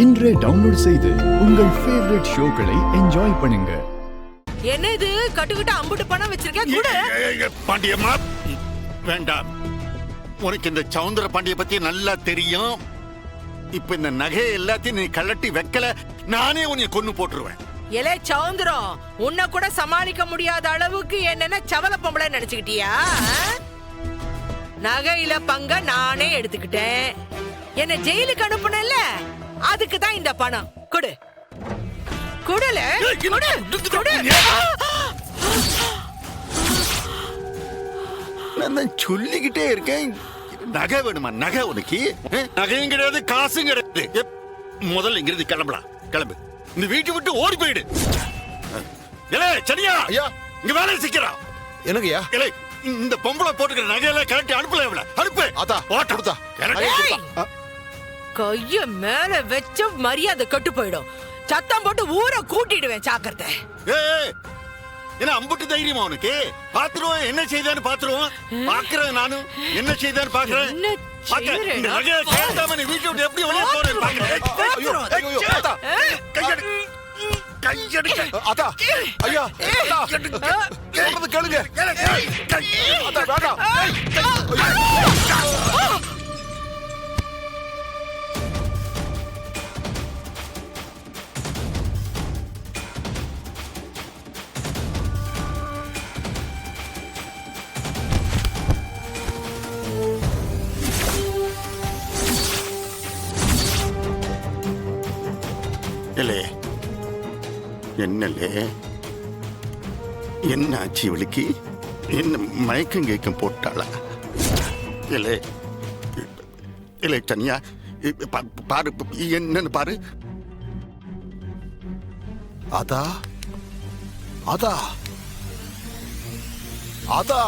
இன்றே டவுன்லோட் செய்து உங்கள் ஃபேவரட் ஷோக்களை என்ஜாய் பண்ணுங்க. என்ன இது கட்டுக்கிட்ட அம்புட்டு பணம் வச்சிருக்கேன் கூட. பாண்டியம்மா வேண்டாம், உனக்கு இந்த சவுந்தர பாண்டிய பத்தி நல்லா தெரியும். இப்ப இந்த நகை எல்லாத்தையும் நீ கலட்டி வைக்கல, நானே உன்னை கொன்னு போட்டுருவேன். எலே சவுந்தரம், உன்னை கூட சமாளிக்க முடியாத அளவுக்கு என்னென்ன சவல பொம்பளை நினைச்சுக்கிட்டியா? நகையில பங்க நானே எடுத்துக்கிட்டேன். என்ன ஜெயிலுக்கு அனுப்புனல, அதுக்கு தான் இந்த பணம். கொடு கொடுல கொடு. நான் சொல்லிக்கிட்டே இருக்கேன், நகை வேணுமா? நகை உனக்கு நகையும் கிடையாது, காசும் கிடையாது. முதல்ல இங்கிருந்து கிளம்பலாம், கிளம்பு. இந்த வீட்டை விட்டு ஓடி போயிடு. சரியா ஐயா, இங்க வேலை சிக்கிறோம். எனக்குயா இந்த பொம்பளை போட்டுக்கிற நகையெல்லாம் கரெக்ட் அனுப்பல. அனுப்பு. அதா ஓட்டா கைய மேல வச்ச மரியாதை கெட்டு போயிடும். சத்தம் போட்டு ஊரை கூட்டிடுவேன், ஜாக்கிரதை. என்ன அம்புட்டு தைரியமா உனக்கு? பாத்துருவோம், என்ன செய்தான்னு பாத்துருவோம். பாக்குறேன், நானும் என்ன செய்தான்னு பாக்குறேன். வீட்டை விட்டு எப்படி வெளியே போறேன் பாக்குறேன். அதா ஐயா, கேளுங்க. என்னலே, என்ன ஆச்சு இவளுக்கு? என்ன மயக்கம் கேட்கும் போட்டாளா? இல்லை இல்லை தனியா பாரு, என்னன்னு பாரு. அதா அதா அதா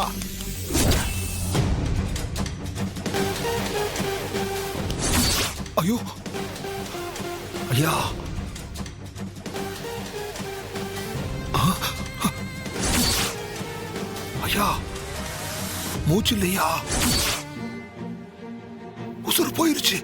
ஐயோ ஐயா, ஐயா மூச்சு இல்லையா? உசுறு போயிருச்சு.